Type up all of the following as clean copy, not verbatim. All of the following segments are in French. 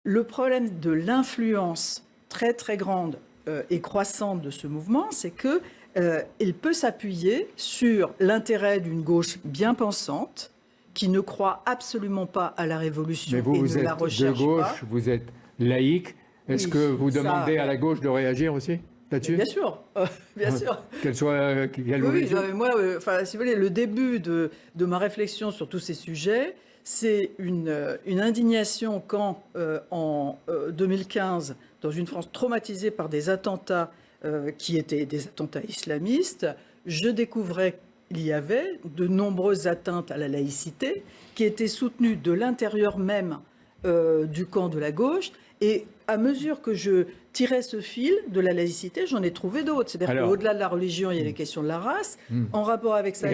Le problème de l'influence très très grande et croissante de ce mouvement, c'est que il peut s'appuyer sur l'intérêt d'une gauche bien pensante qui ne croit absolument pas à la révolution Mais vous, et vous ne la êtes de recherche pas. gauche, vous êtes laïque. Est-ce Oui, que vous ça, demandez à la gauche de réagir aussi là-dessus? bien sûr, bien sûr. Qu'elle soit, qu'elle ouvre Oui, les yeux. moi, enfin, si vous voulez, le début de ma réflexion sur tous ces sujets, c'est une indignation quand, en 2015, dans une France traumatisée par des attentats qui étaient des attentats islamistes, je découvrais qu'il y avait de nombreuses atteintes à la laïcité qui étaient soutenues de l'intérieur même du camp de la gauche. Et à mesure que je tirais ce fil de la laïcité, j'en ai trouvé d'autres. C'est-à-dire qu'au-delà de la religion, il y a les questions de la race. En rapport avec ça...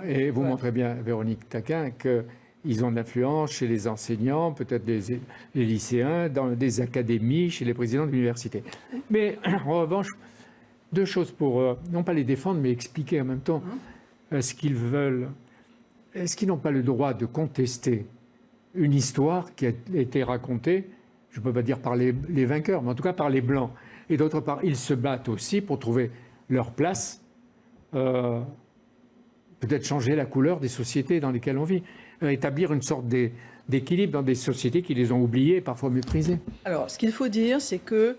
Et vous montrez bien, Véronique Taquin, qu'ils ont de l'influence chez les enseignants, peut-être les lycéens, dans des académies, chez les présidents de l'université. Mais en revanche, deux choses pour, non pas les défendre, mais expliquer en même temps ce qu'ils veulent. Est-ce qu'ils n'ont pas le droit de contester une histoire qui a été racontée, je ne peux pas dire par les vainqueurs, mais en tout cas par les Blancs. Et d'autre part, ils se battent aussi pour trouver leur place, peut-être changer la couleur des sociétés dans lesquelles on vit, établir une sorte d'équilibre dans des sociétés qui les ont oubliées, parfois méprisées. Alors, ce qu'il faut dire, c'est que,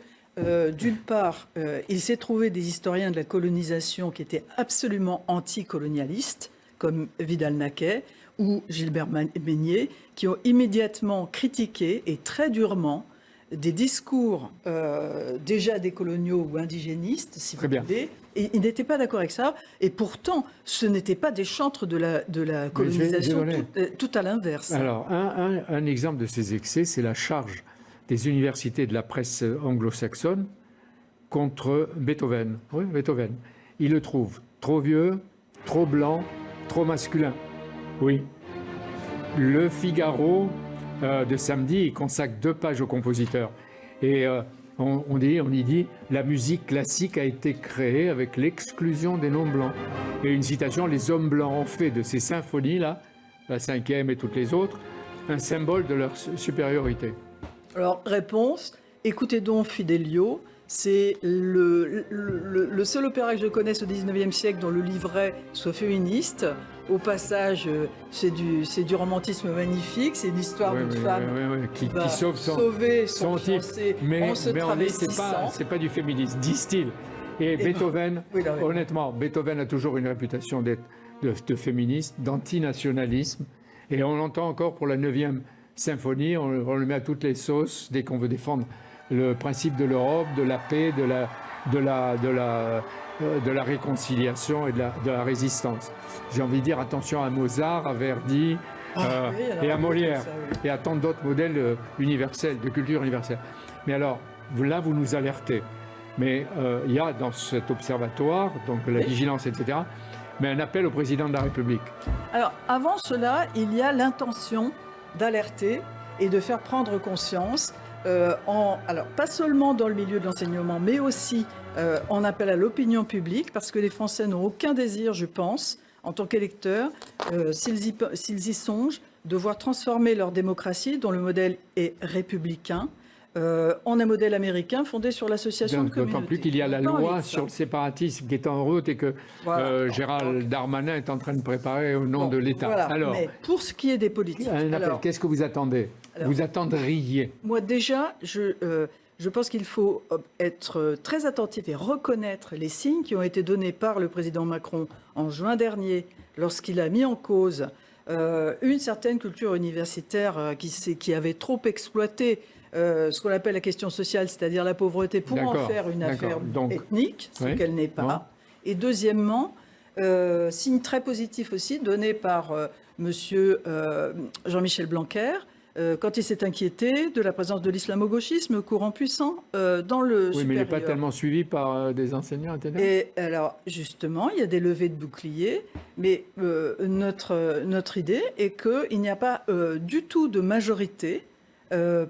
d'une part, il s'est trouvé des historiens de la colonisation qui étaient absolument anticolonialistes, comme Vidal-Naquet ou Gilbert Meignet, qui ont immédiatement critiqué, et très durement, des discours déjà décoloniaux ou indigénistes, si vous voulez. Et ils n'étaient pas d'accord avec ça. Et pourtant, ce n'étaient pas des chantres de la colonisation, tout à l'inverse. Alors, un exemple de ces excès, c'est la charge des universités de la presse anglo-saxonne contre Beethoven. Oui, Beethoven. Ils le trouvent trop vieux, trop blanc, trop masculin. Oui. Le Figaro de samedi, il consacre 2 pages au compositeur. Et on y dit « La musique classique a été créée avec l'exclusion des non-blancs ». Et une citation « Les hommes blancs ont fait de ces symphonies-là, la 5e et toutes les autres, un symbole de leur supériorité ». Alors, réponse, écoutez donc Fidelio, c'est le seul opéra que je connaisse au XIXe siècle dont le livret soit féministe. Au passage, c'est du romantisme magnifique, c'est l'histoire d'une femme qui va sauver son fiancé en se travestissant. C'est pas du féminisme, disent-ils. Et Beethoven, honnêtement, Beethoven a toujours une réputation d'être de féministe, d'antinationalisme. Et on l'entend encore pour la 9e symphonie, on le met à toutes les sauces dès qu'on veut défendre le principe de l'Europe, de la paix, de la réconciliation et de la résistance. J'ai envie de dire attention à Mozart, à Verdi et à Molière et à tant d'autres modèles universels, de culture universelle. Mais alors, là, vous nous alertez. Mais il y a dans cet observatoire, donc la vigilance, etc., mais un appel au président de la République. Alors, avant cela, il y a l'intention d'alerter et de faire prendre conscience, alors pas seulement dans le milieu de l'enseignement, mais aussi en appel à l'opinion publique, parce que les Français n'ont aucun désir, je pense, en tant qu'électeurs, s'ils y songent, de voir transformer leur démocratie, dont le modèle est républicain, en un modèle américain fondé sur l'association de communautés. D'autant plus qu'il y a la loi sur le séparatisme qui est en route et que Gérald Darmanin est en train de préparer au nom de l'État. Voilà. Alors, mais pour ce qui est des politiques... Qu'est-ce que vous attendez? Vous attendriez? Moi, déjà, je pense qu'il faut être très attentif et reconnaître les signes qui ont été donnés par le président Macron en juin dernier, lorsqu'il a mis en cause une certaine culture universitaire qui avait trop exploité ce qu'on appelle la question sociale, c'est-à-dire la pauvreté, pour en faire une affaire ethnique, ce qu'elle n'est pas. Et deuxièmement, signe très positif aussi donné par monsieur Jean-Michel Blanquer, quand il s'est inquiété de la présence de l'islamo-gauchisme courant puissant dans le supérieur. Oui, mais il n'est pas tellement suivi par des enseignants, etc. Et alors, justement, il y a des levées de boucliers, mais notre idée est qu'il n'y a pas du tout de majorité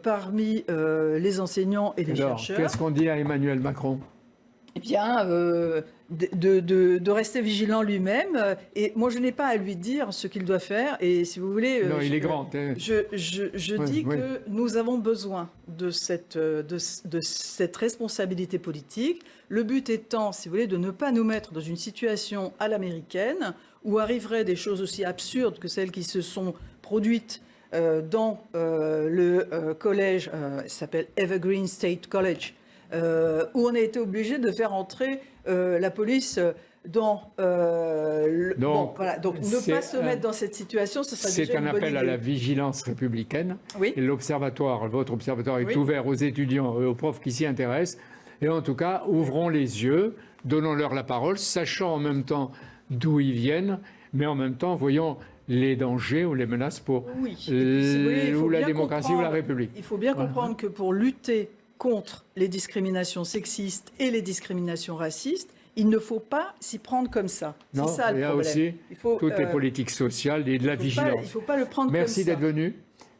parmi les enseignants et les chercheurs. Qu'est-ce qu'on dit à Emmanuel Macron? eh bien, de rester vigilant lui-même. Et moi, je n'ai pas à lui dire ce qu'il doit faire. Et si vous voulez... non, il est grand. Je dis que nous avons besoin de cette responsabilité politique. Le but étant, si vous voulez, de ne pas nous mettre dans une situation à l'américaine où arriveraient des choses aussi absurdes que celles qui se sont produites dans le collège, il s'appelle Evergreen State College, où on a été obligé de faire entrer la police dans... donc, voilà. Donc ne pas se mettre dans cette situation, ce serait déjà une bonne idée. C'est un appel à la vigilance républicaine. Oui. Et l'observatoire, votre observatoire est ouvert aux étudiants et aux profs qui s'y intéressent. Et en tout cas, ouvrons les yeux, donnons-leur la parole, sachant en même temps d'où ils viennent, mais en même temps, voyons les dangers ou les menaces pour la démocratie ou la République. Il faut bien comprendre que pour lutter contre les discriminations sexistes et les discriminations racistes, il ne faut pas s'y prendre comme ça. C'est ça le problème. Il y a aussi toutes les politiques sociales et de la vigilance. Il ne faut pas le prendre comme ça. Merci d'être venu.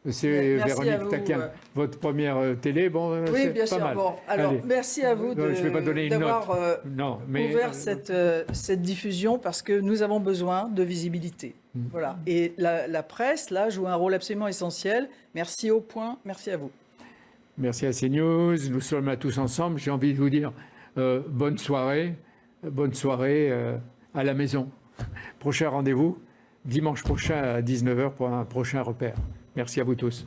C'est Véronique Taquin, votre première télé. Bon, oui, bien sûr. Bon, alors, merci à vous d'avoir ouvert cette diffusion parce que nous avons besoin de visibilité. Voilà. Et la presse, là, joue un rôle absolument essentiel. Merci au point. Merci à vous. Merci à CNews. Nous sommes là tous ensemble. J'ai envie de vous dire bonne soirée à la maison. Prochain rendez-vous dimanche prochain à 19h pour un prochain repère. Merci à vous tous.